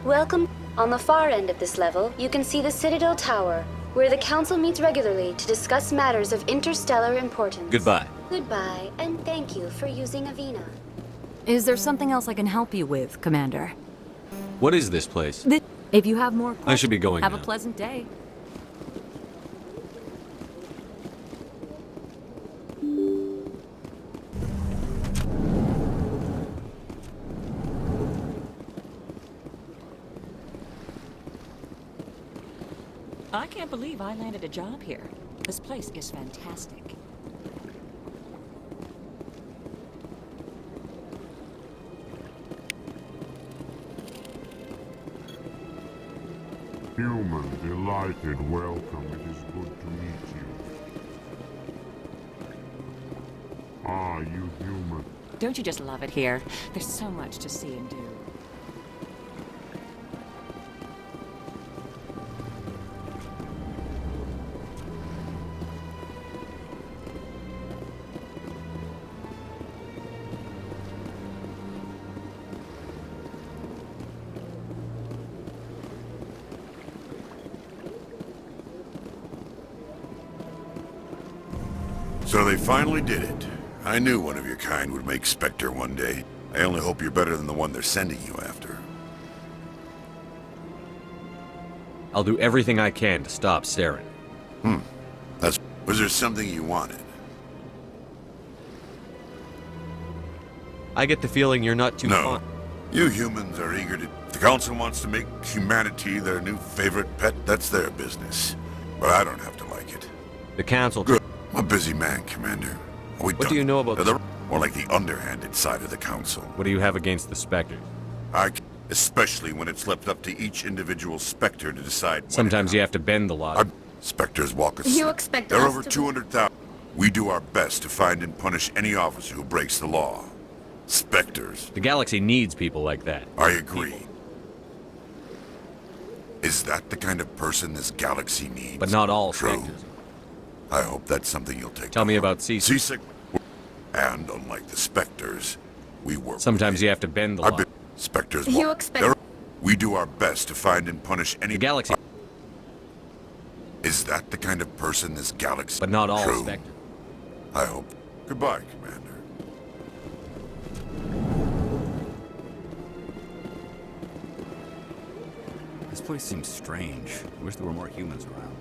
Welcome. On the far end of this level, you can see the Citadel Tower, where the Council meets regularly to discuss matters of interstellar importance. Goodbye. Goodbye, and thank you for using Avina. Is there something else I can help you with, Commander? What is this place? If you have more questions, I should be going have now. a pleasant day. I can't believe I landed a job here. This place is fantastic. Human, delighted welcome. It is good to meet you. Ah, you human. Don't you just love it here? There's so much to see and do. So they finally did it. I knew one of your kind would make Spectre one day. I only hope you're better than the one they're sending you after. I'll do everything I can to stop Saren. Was there something you wanted? I get the feeling you're not too No. fond. You humans are eager to... If the Council wants to make humanity their new favorite pet, that's their business. But I don't have to like it. The Council... Good. I'm a busy man, Commander. Are we What done? do you know about the... More like the underhanded side of the Council. What do you have against the Spectre? Especially when it's left up to each individual Spectre to decide when Sometimes you have to bend the law. Spectres walk us. You expect There are us over to... 200,000. We do our best to find and punish any officer who breaks the law. Spectres. The galaxy needs people like that. I agree. Is that the kind of person this galaxy needs? But not all True. Spectres. I hope that's something you'll take. Tell me on. about Seasick. Seasick. And unlike the Spectres, we work. Sometimes you have to bend the law. Spectres. You expect... We do our best to find and punish any The galaxy... Is that the kind of person this galaxy... But not all True. Spectres. I hope. Goodbye, Commander. This place seems strange. I wish there were more humans around.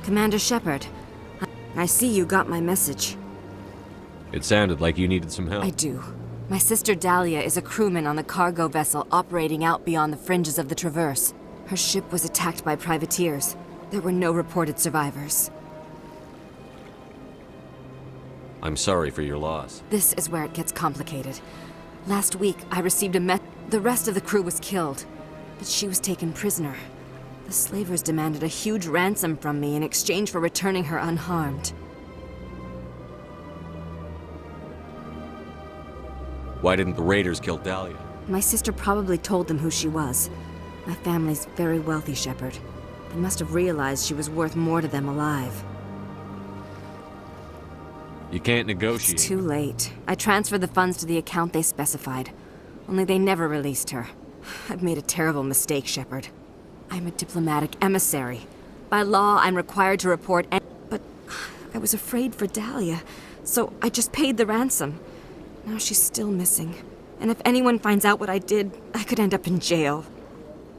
Commander Shepard, I see you got my message. It sounded like you needed some help. I do. My sister Dahlia is a crewman on the cargo vessel operating out beyond the fringes of the Traverse. Her ship was attacked by privateers. There were no reported survivors. I'm sorry for your loss. This is where it gets complicated. Last week, I received the rest of the crew was killed, but she was taken prisoner. The slavers demanded a huge ransom from me in exchange for returning her unharmed. Why didn't the raiders kill Dahlia? My sister probably told them who she was. My family's very wealthy, Shepard. They must have realized she was worth more to them alive. You can't negotiate. It's too late. I transferred the funds to the account they specified. Only they never released her. I've made a terrible mistake, Shepard. I'm a diplomatic emissary. By law, I'm required to report but I was afraid for Dahlia, so I just paid the ransom. Now she's still missing. And if anyone finds out what I did, I could end up in jail.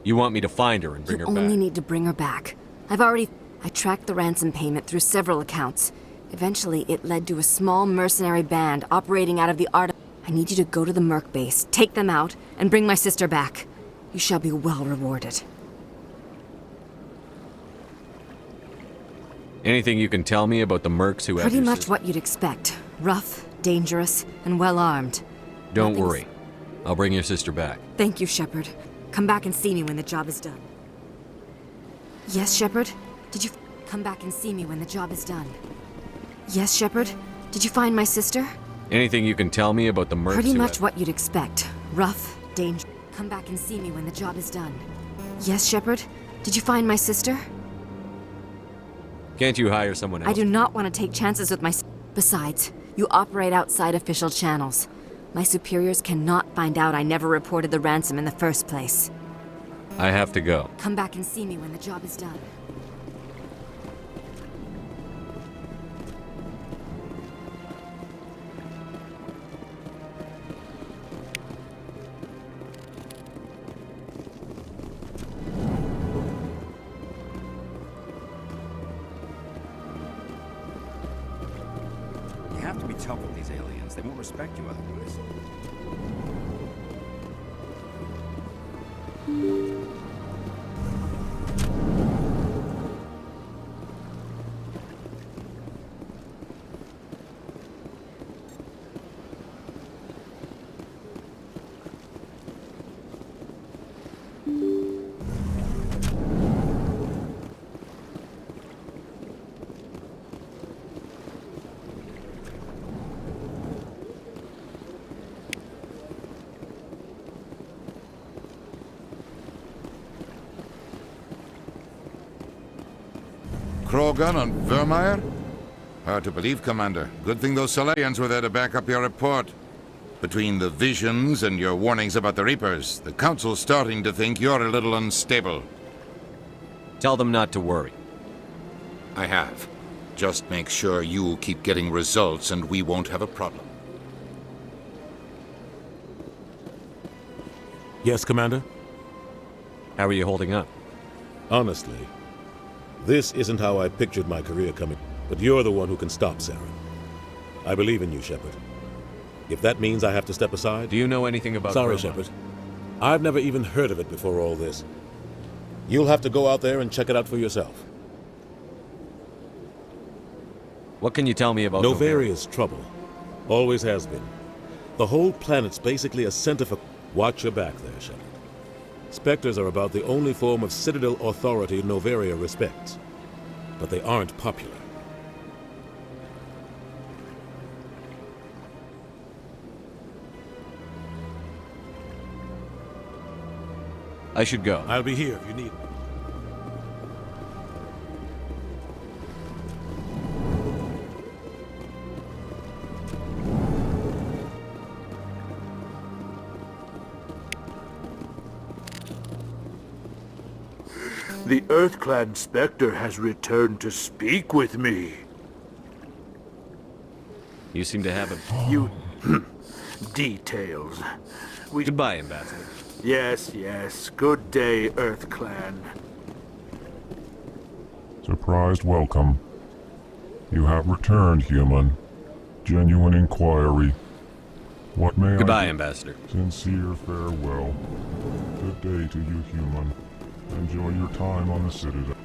You want me to find her and bring You her back? only need to bring her back. I tracked the ransom payment through several accounts. Eventually, it led to a small mercenary band operating out of the Art. I need you to go to the Merc base, take them out, and bring my sister back. You shall be well rewarded. Anything you can tell me about the mercs who have Pretty your much sister? what you'd expect. Rough, dangerous, and well armed. Don't Nothing's- worry. I'll bring your sister back. Thank you, Shepard. Come back and see me when the job is done. Yes, Shepard? Did you come back and see me when the job is done? Yes, Shepard? Did you find my sister? Anything you can tell me about the mercs Pretty who much have... what you'd expect. Rough, dangerous. Come back and see me when the job is done. Yes, Shepard? Did you find my sister? Can't you hire someone else? I do not want to take chances with my Besides, you operate outside official channels. My superiors cannot find out I never reported the ransom in the first place. I have to go. Come back and see me when the job is done. You have to be tough with these aliens. They won't respect you otherwise. Krogan on Vermeer? Hard to believe, Commander. Good thing those Solarians were there to back up your report. Between the visions and your warnings about the Reapers, the Council's starting to think you're a little unstable. Tell them not to worry. I have. Just make sure you keep getting results and we won't have a problem. Yes, Commander? How are you holding up? Honestly, this isn't how I pictured my career coming, but you're the one who can stop Saren. I believe in you, Shepard. If that means I have to step aside... Do you know anything about Sorry, Vermeer? Shepard. I've never even heard of it before all this. You'll have to go out there and check it out for yourself. What can you tell me about Novaria's trouble. Always has been. The whole planet's basically a center for... Watch your back there, Shepard. Spectres are about the only form of Citadel authority Novaria respects. But they aren't popular. I should go. I'll be here if you need me. The EarthClan Spectre has returned to speak with me. You seem to have a... You... details. Goodbye, Ambassador. Yes. Good day, EarthClan. Surprised welcome. You have returned, human. Genuine inquiry. What may Goodbye, I... Ambassador. Sincere farewell. Good day to you, human. Enjoy your time on the Citadel.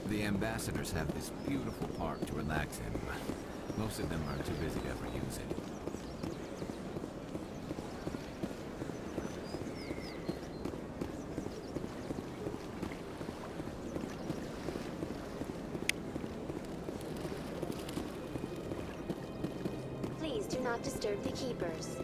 The ambassadors have this beautiful park to relax in, but most of them are too busy to ever use it. Please do not disturb the keepers.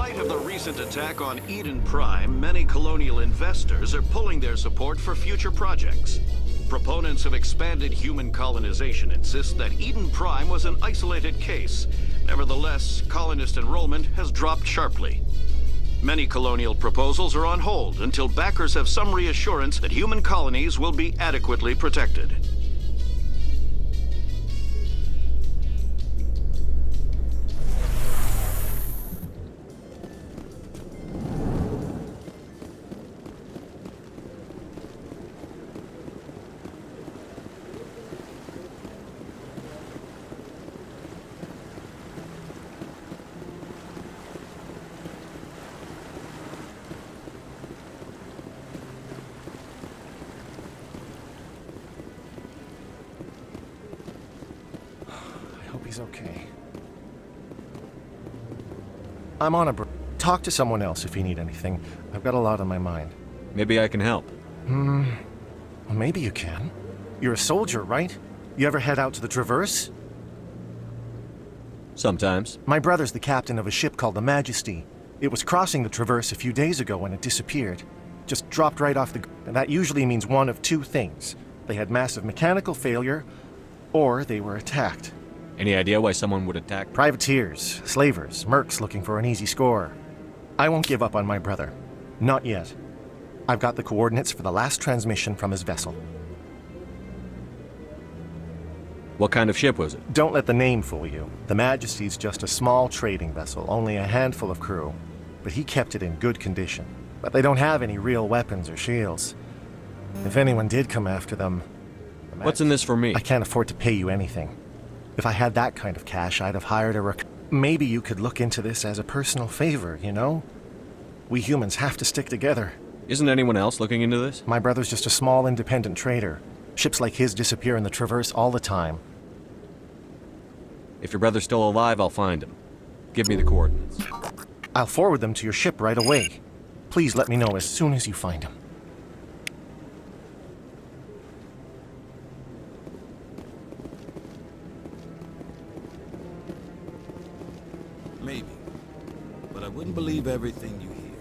light of the recent attack on Eden Prime, many colonial investors are pulling their support for future projects. Proponents of expanded human colonization insist that Eden Prime was an isolated case. Nevertheless, colonist enrollment has dropped sharply. Many colonial proposals are on hold until backers have some reassurance that human colonies will be adequately protected. He's okay. I'm on a break. Talk to someone else if you need anything. I've got a lot on my mind. Maybe I can help. Well, maybe you can. You're a soldier, right? You ever head out to the Traverse? Sometimes. My brother's the captain of a ship called the Majesty. It was crossing the Traverse a few days ago when it disappeared. Just dropped right off the... And that usually means one of two things. They had massive mechanical failure, or they were attacked. Any idea why someone would attack? Privateers, slavers, mercs looking for an easy score. I won't give up on my brother. Not yet. I've got the coordinates for the last transmission from his vessel. What kind of ship was it? Don't let the name fool you. The Majesty's just a small trading vessel, only a handful of crew. But he kept it in good condition. But they don't have any real weapons or shields. If anyone did come after them... What's in this for me? I can't afford to pay you anything. If I had that kind of cash, I'd have hired a Maybe you could look into this as a personal favor, you know? We humans have to stick together. Isn't anyone else looking into this? My brother's just a small independent trader. Ships like his disappear in the Traverse all the time. If your brother's still alive, I'll find him. Give me the coordinates. I'll forward them to your ship right away. Please let me know as soon as you find him. Maybe. But I wouldn't believe everything you hear.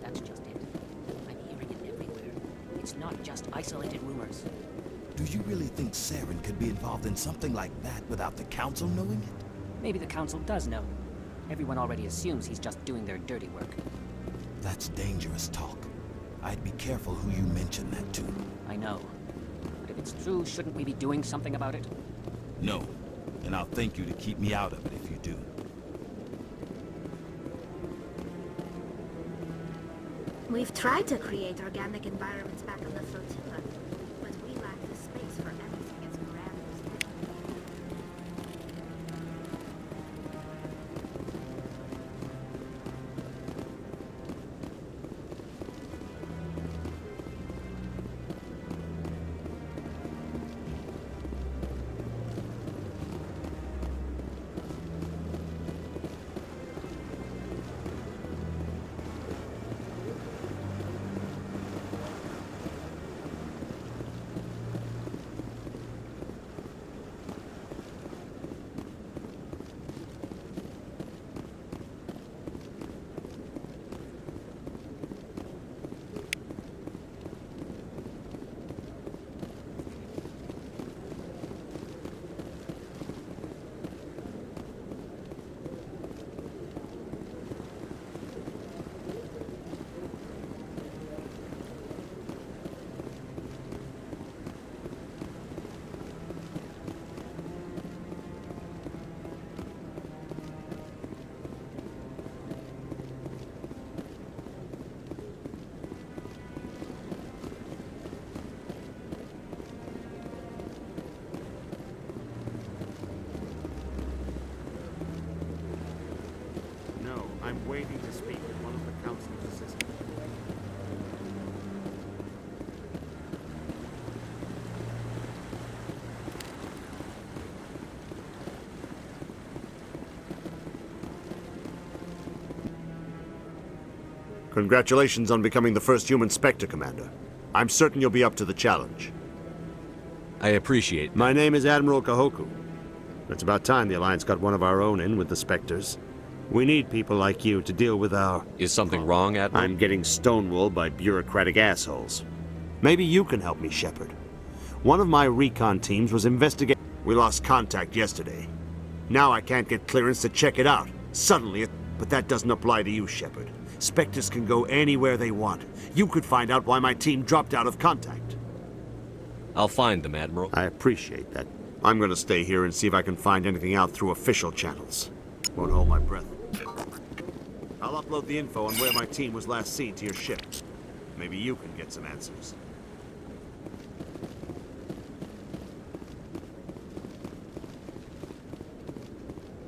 That's just it. I'm hearing it everywhere. It's not just isolated rumors. Do you really think Saren could be involved in something like that without the Council knowing it? Maybe the Council does know. Everyone already assumes he's just doing their dirty work. That's dangerous talk. I'd be careful who you mention that to. I know. But if it's true, shouldn't we be doing something about it? No. And I'll thank you to keep me out of it if you do. We've tried to create organic environments back on the flotilla, but we lack the space for everything as grand. I'm waiting to speak with one of the Council's assistants. Congratulations on becoming the first human Spectre, Commander. I'm certain you'll be up to the challenge. I appreciate that. My name is Admiral Kahoku. It's about time the Alliance got one of our own in with the Spectres. We need people like you to deal with our... Is something wrong, Admiral? I'm getting stonewalled by bureaucratic assholes. Maybe you can help me, Shepard. One of my recon teams was investigating... We lost contact yesterday. Now I can't get clearance to check it out. Suddenly it... But that doesn't apply to you, Shepard. Spectres can go anywhere they want. You could find out why my team dropped out of contact. I'll find them, Admiral. I appreciate that. I'm gonna stay here and see if I can find anything out through official channels. Won't hold my breath. I'll upload the info on where my team was last seen to your ship. Maybe you can get some answers.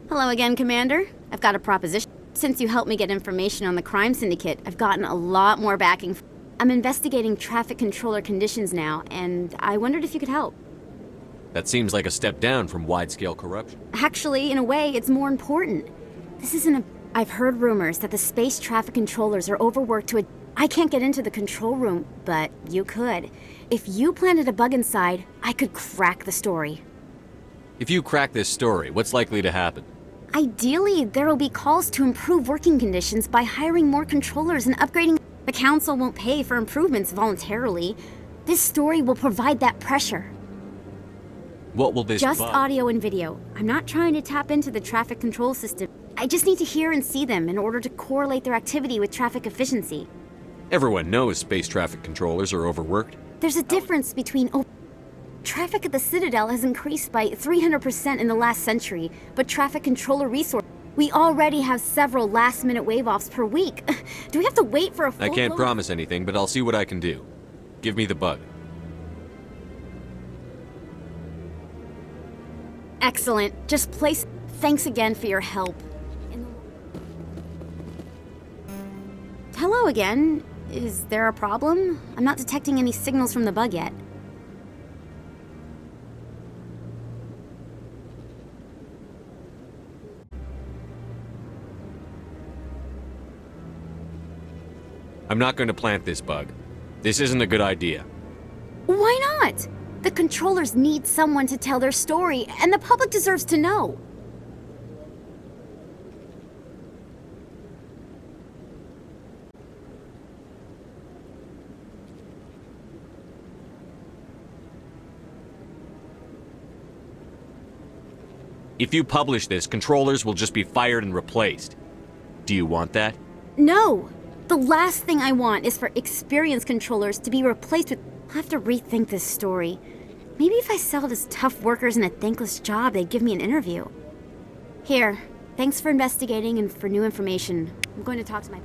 Hello again, Commander. I've got a proposition. Since you helped me get information on the crime syndicate, I've gotten a lot more backing. I'm investigating traffic controller conditions now, and I wondered if you could help. That seems like a step down from wide-scale corruption. Actually, in a way, it's more important. This isn't a... I've heard rumors that the space traffic controllers are overworked to a... I can't get into the control room, but you could. If you planted a bug inside, I could crack the story. If you crack this story, what's likely to happen? Ideally, there will be calls to improve working conditions by hiring more controllers and upgrading... The Council won't pay for improvements voluntarily. This story will provide that pressure. What will this Just bug? audio and video. I'm not trying to tap into the traffic control system. I just need to hear and see them in order to correlate their activity with traffic efficiency. Everyone knows space traffic controllers are overworked. There's a difference between... Traffic at the Citadel has increased by 300% in the last century, but traffic controller resource... We already have several last-minute wave-offs per week. Do we have to wait for a full... I can't promise anything, but I'll see what I can do. Give me the bug. Excellent. Just place... Thanks again for your help. Hello again. Is there a problem? I'm not detecting any signals from the bug yet. I'm not going to plant this bug. This isn't a good idea. Why not? The controllers need someone to tell their story, and the public deserves to know. If you publish this, controllers will just be fired and replaced. Do you want that? No! The last thing I want is for experienced controllers to be replaced with... I'll have to rethink this story. Maybe if I sell it as tough workers in a thankless job, they'd give me an interview. Here, thanks for investigating and for new information. I'm going to talk to my...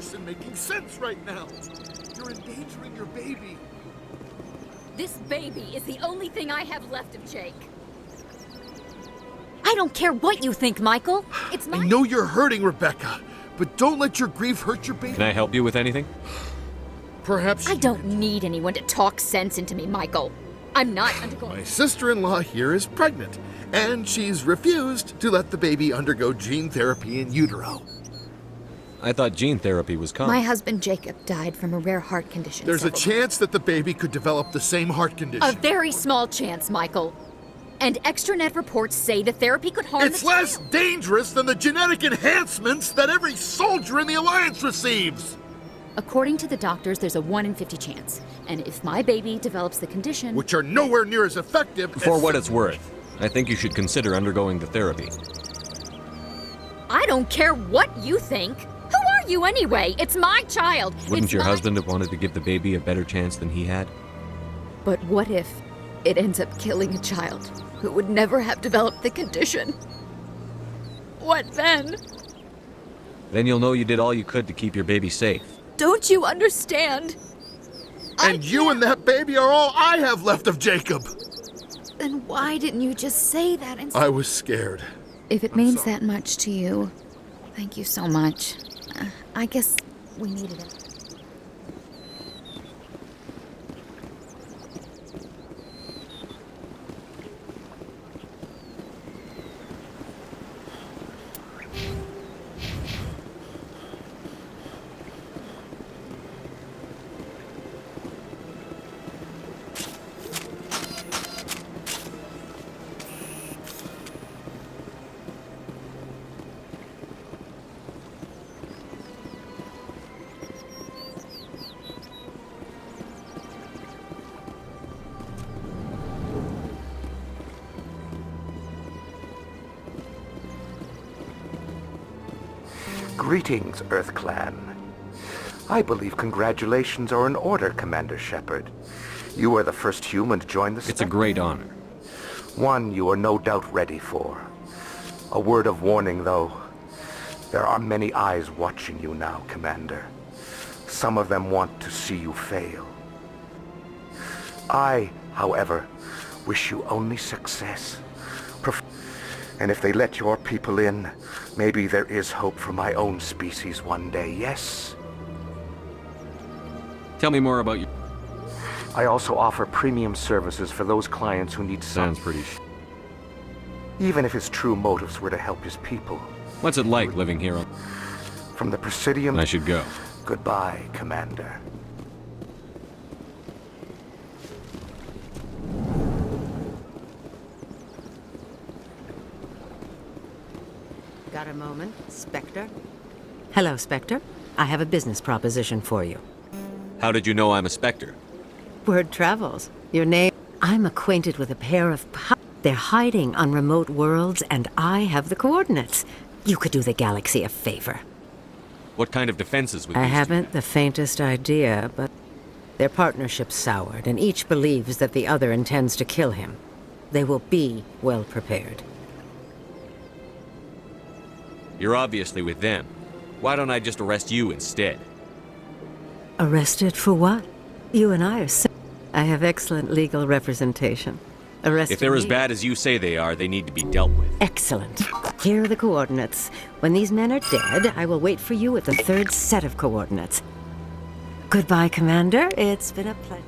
person making sense right now. You're endangering your baby. This baby is the only thing I have left of Jake. I don't care what you think, Michael. It's my— I know you're hurting, Rebecca, but don't let your grief hurt your baby. Can I help you with anything? Perhaps I don't need anyone to talk sense into me, Michael. I'm not undergoing— My sister-in-law here is pregnant, and she's refused to let the baby undergo gene therapy in utero. I thought gene therapy was common. My husband Jacob died from a rare heart condition. There's a several chance that the baby could develop the same heart condition. A very small chance, Michael. And extranet reports say the therapy could harm It's the less child. dangerous than the genetic enhancements that every soldier in the Alliance receives! According to the doctors, there's a 1 in 50 chance. And if my baby develops the condition— Which are nowhere near as effective For what it's worth, I think you should consider undergoing the therapy. I don't care what you think. Who are you anyway? It's my child. Wouldn't It's your my— husband have wanted to give the baby a better chance than he had? But what if it ends up killing a child who would never have developed the condition? What then? Then you'll know you did all you could to keep your baby safe. Don't you understand? And you and that baby are all I have left of Jacob! Then why didn't you just say that instead? I was scared. If it means that much to you, thank you so much. I guess we needed it. Greetings, Earth Clan. I believe congratulations are in order, Commander Shepard. You are the first human to join the It's a great honor. One you are no doubt ready for. A word of warning, though. There are many eyes watching you now, Commander. Some of them want to see you fail. I, however, wish you only success. And if they let your people in, maybe there is hope for my own species one day, yes? Tell me more about you. I also offer premium services for those clients who need Sounds pretty even if his true motives were to help his people. What's it like living here on— From the Presidium— I should go. Goodbye, Commander. Got a moment, Spectre? Hello, Spectre. I have a business proposition for you. How did you know I'm a Spectre? Word travels. Your name— I'm acquainted with a pair of— They're hiding on remote worlds, and I have the coordinates. You could do the galaxy a favor. What kind of defenses would I these haven't the faintest idea, but their partnership's soured, and each believes that the other intends to kill him. They will be well prepared. You're obviously with them. Why don't I just arrest you instead? Arrested for what? You and I are I have excellent legal representation. Arrested If they're as me. bad as you say they are, they need to be dealt with. Excellent. Here are the coordinates. When these men are dead, I will wait for you at the third set of coordinates. Goodbye, Commander. It's been a pleasure.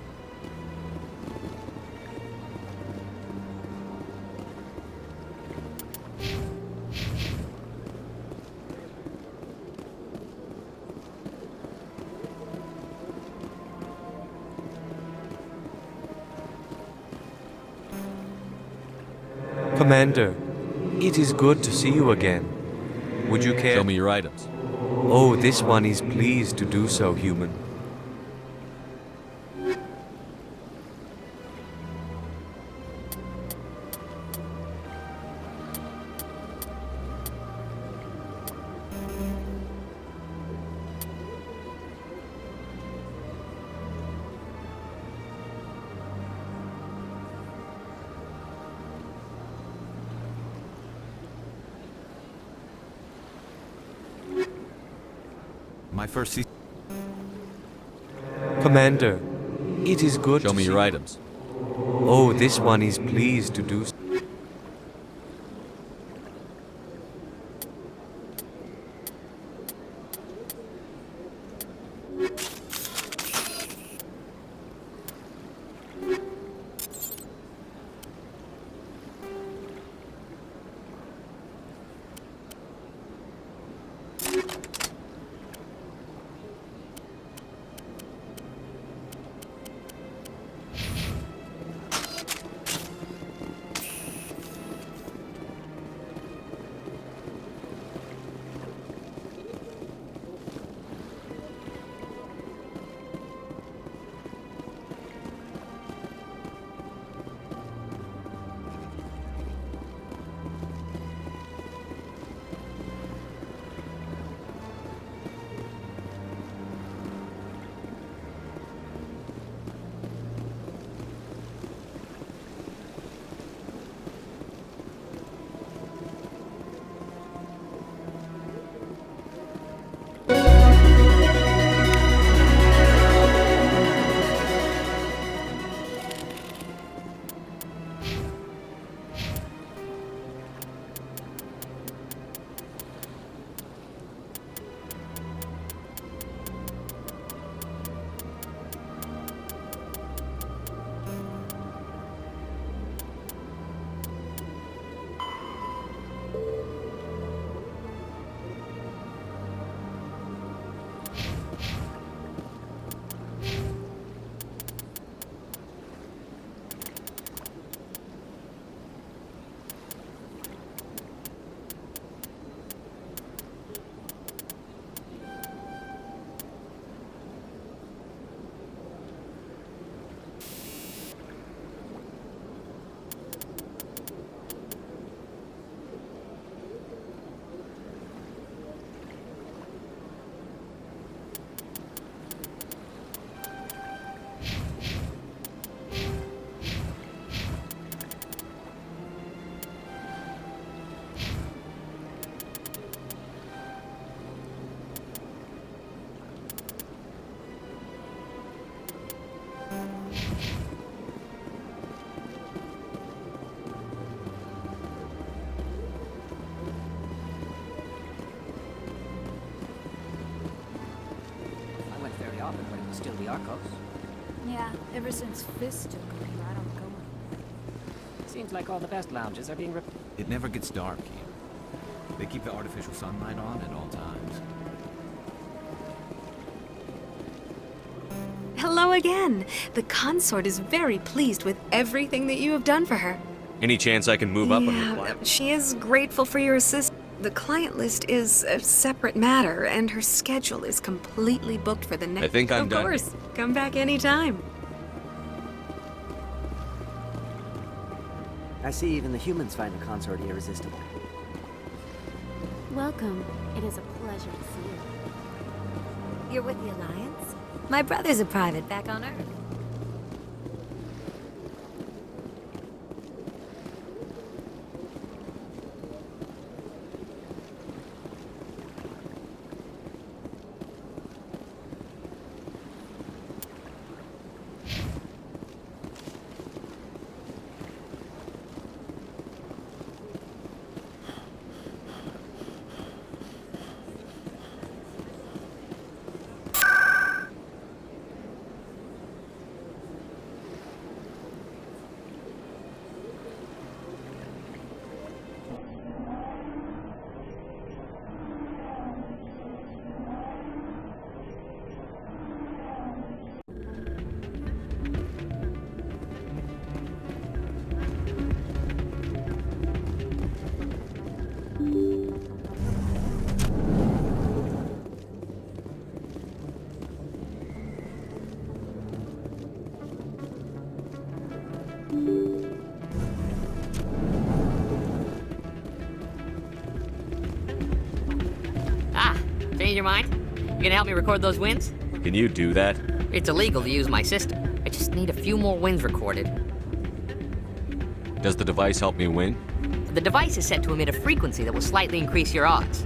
Commander, it is good to see you again. Would you care— Show me your items. Oh, this one is pleased to do so, human. My first season. Commander, it is good Show to me see your items. Oh, this one is pleased to do so. Still the Arcos. Yeah, ever since Fist took over, I don't go in. Seems like all the best lounges are being It never gets dark here. They keep the artificial sunlight on at all times. Hello again. The consort is very pleased with everything that you have done for her. Any chance I can move up on your client? She is grateful for your assistance. The client list is a separate matter, and her schedule is completely booked for the next... I think I'm done. Of course. Come back anytime. I see even the humans find the consort irresistible. Welcome. It is a pleasure to see you. You're with the Alliance? My brother's a private back on Earth. Change your mind? You gonna help me record those wins? Can you do that? It's illegal to use my system. I just need a few more wins recorded. Does the device help me win? The device is set to emit a frequency that will slightly increase your odds.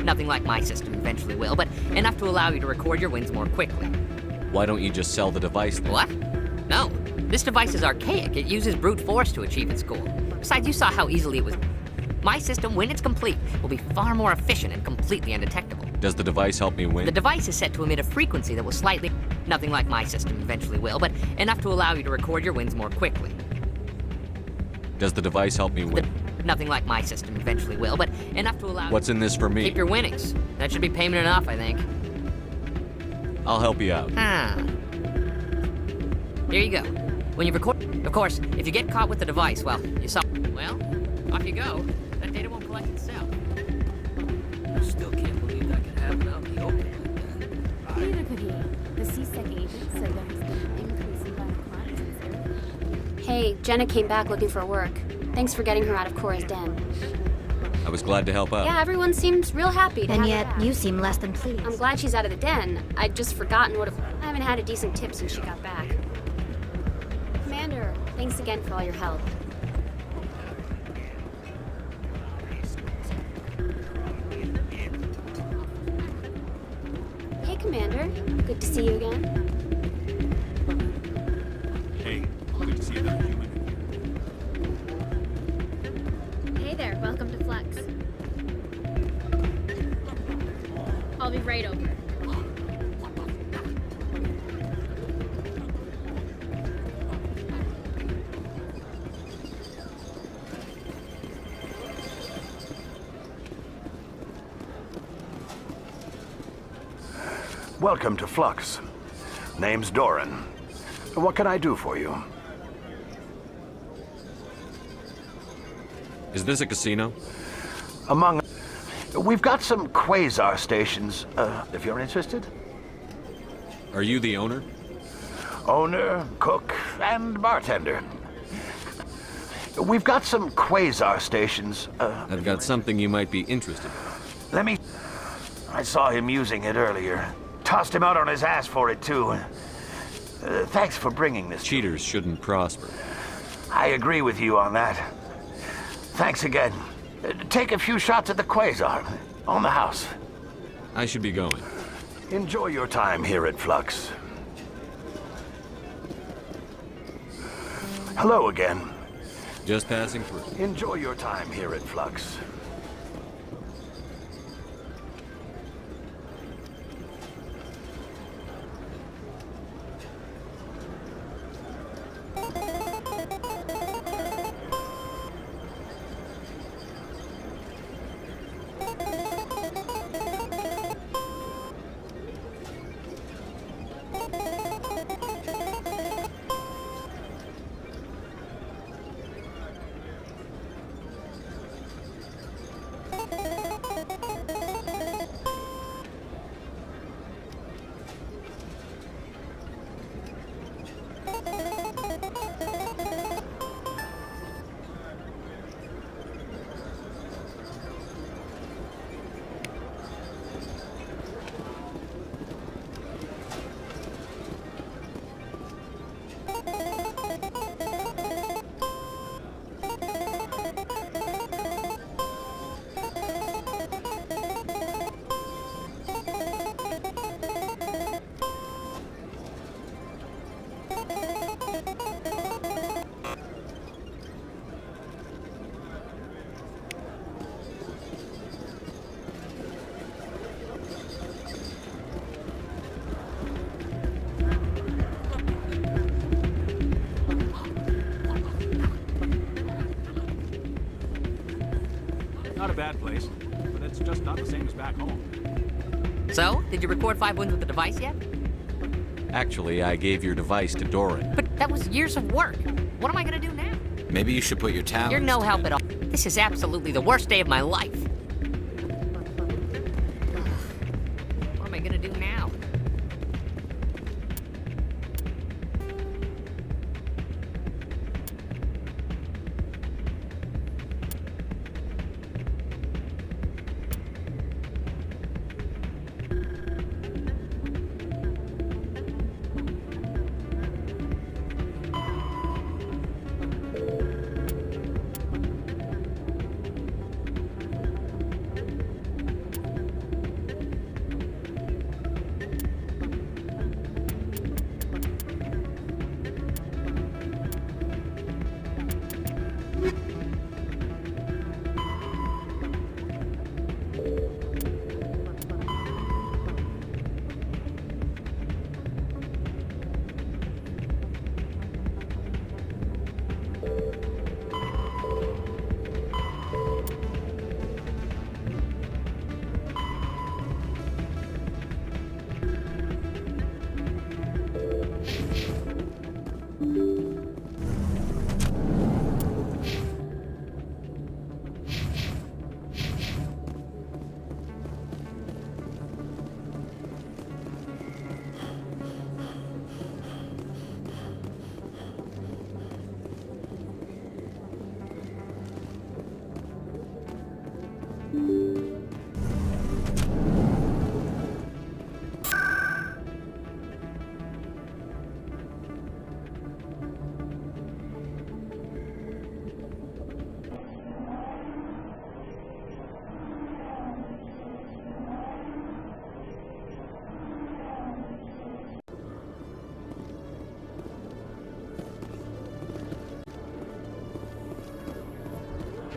Nothing like my system eventually will, but enough to allow you to record your wins more quickly. Why don't you just sell the device then? What? No. This device is archaic. It uses brute force to achieve its goal. Besides, you saw how easily it was. My system, when it's complete, will be far more efficient and completely undetectable. Does the device help me win? The device is set to emit a frequency that will slightly... Nothing like my system eventually will, but enough to allow you to record your wins more quickly. Does the device help me win? Nothing like my system eventually will, but enough to allow... What's in this for me? Keep your winnings. That should be payment enough, I think. I'll help you out. Here you go. When you record... Of course, if you get caught with the device, well, you saw... Well, off you go. That data won't collect itself. I still can't believe that could happen out in the open like that. Neither could he. The CSEC agent said there has been an increase in violent crimes in this area. Hey, Jenna came back looking for work. Thanks for getting her out of Cora's den. I was glad to help out. Yeah, everyone seems real happy to And have yet, her back. you seem less than pleased. I'm glad she's out of the den. I'd just forgotten what... I haven't had a decent tip since she got back. Commander, thanks again for all your help. Hey, Commander. Good to see you again. Hey, good to see another human. Hey there, welcome to Flux. I'll be right over. Welcome to Flux. Name's Doran. What can I do for you? Is this a casino? We've got some quasar stations, if you're interested. Are you the owner? Owner, cook, and bartender. We've got some quasar stations, I've got something you might be interested in. I saw him using it earlier. Tossed him out on his ass for it, too. Thanks for bringing this. Cheaters shouldn't prosper. I agree with you on that. Thanks again. Take a few shots at the quasar. On the house. I should be going. Enjoy your time here at Flux. Hello again. Just passing through. Enjoy your time here at Flux. Not a bad place, but it's just not the same as back home. So, did you record 5 wins with the device yet? Actually, I gave your device to Doran. But that was years of work. What am I gonna do now? Maybe you should put your talents. You're no to help it. at all. This is absolutely the worst day of my life. What am I gonna do now?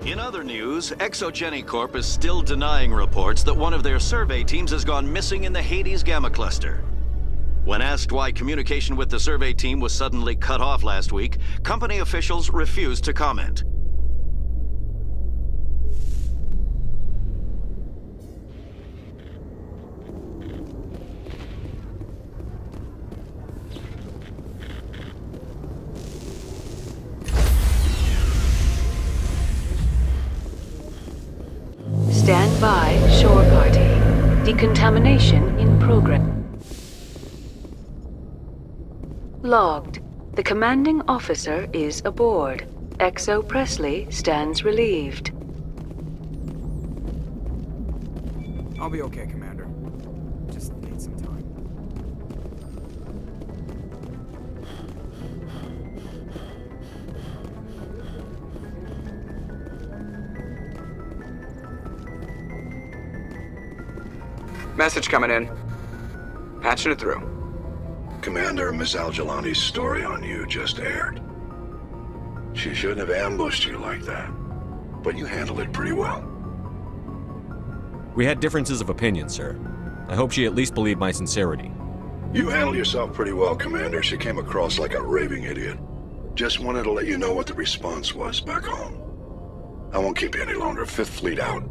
In other news, Exogeny Corp is still denying reports that one of their survey teams has gone missing in the Hades Gamma Cluster. When asked why communication with the survey team was suddenly cut off last week, company officials refused to comment. Stand by, shore party. Decontamination in progress. Logged. The commanding officer is aboard. Exo Presley stands relieved. I'll be okay, Commander. Just need some time. Message coming in. Patching it through. Commander, Miss Al-Jalani's story on you just aired. She shouldn't have ambushed you like that, but you handled it pretty well. We had differences of opinion, sir. I hope she at least believed my sincerity. You handled yourself pretty well, Commander. She came across like a raving idiot. Just wanted to let you know what the response was back home. I won't keep you any longer. Fifth Fleet out.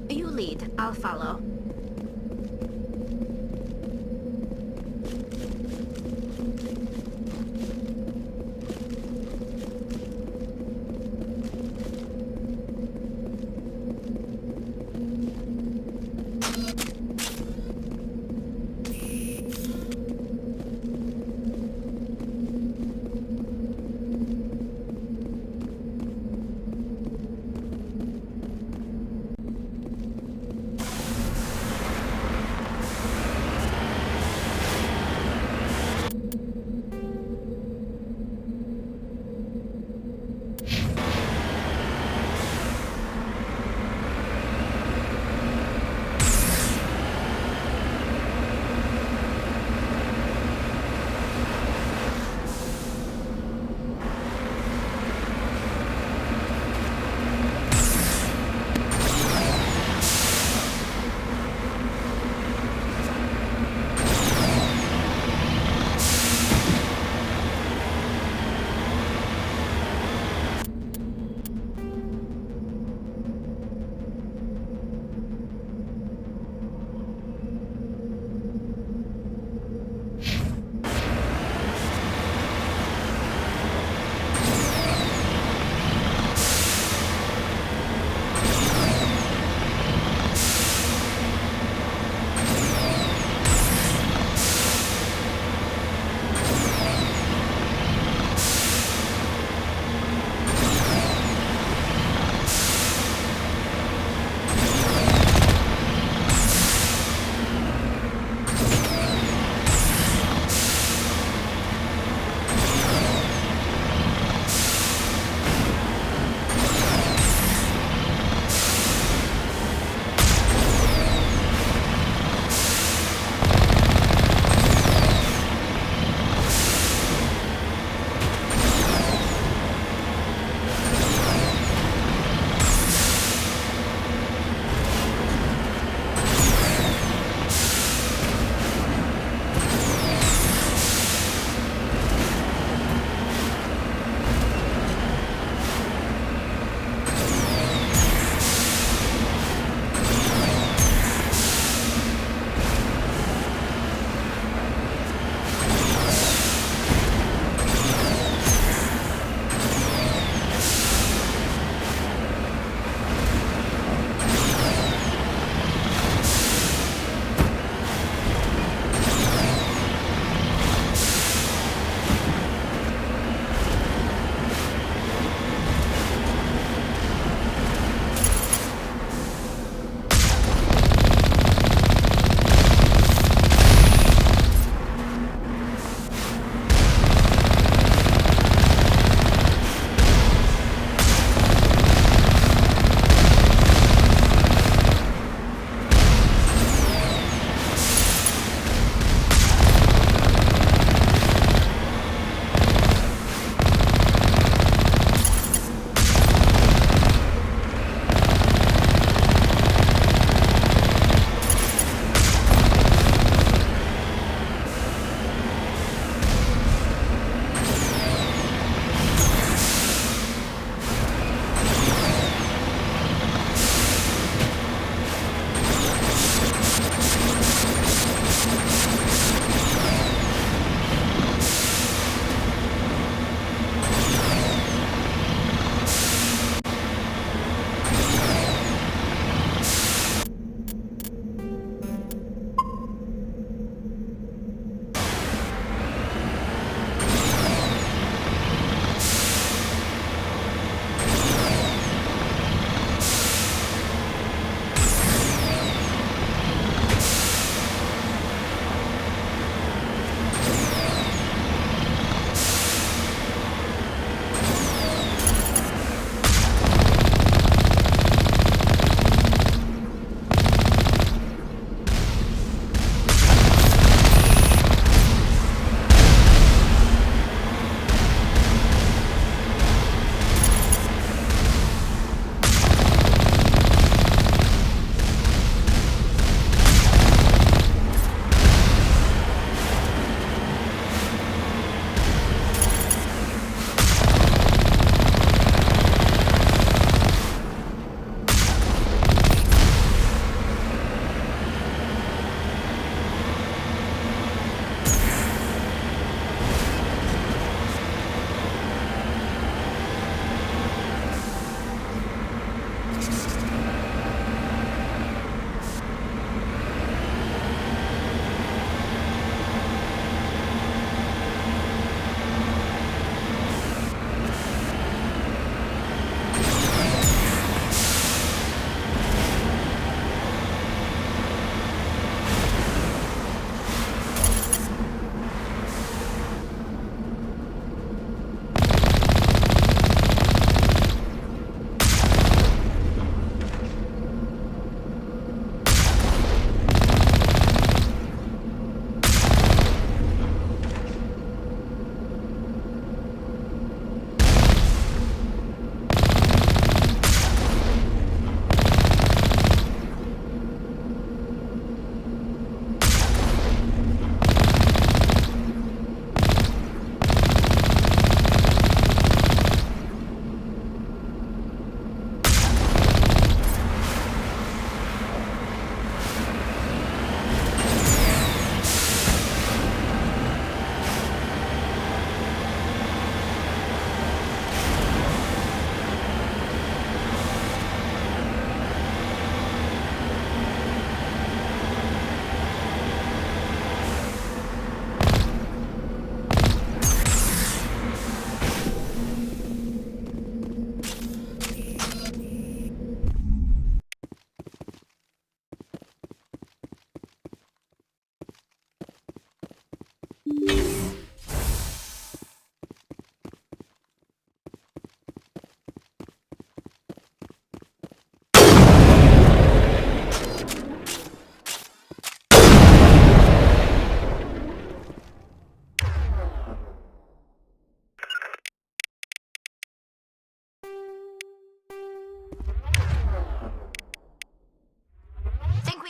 You lead. I'll follow.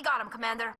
got him, Commander.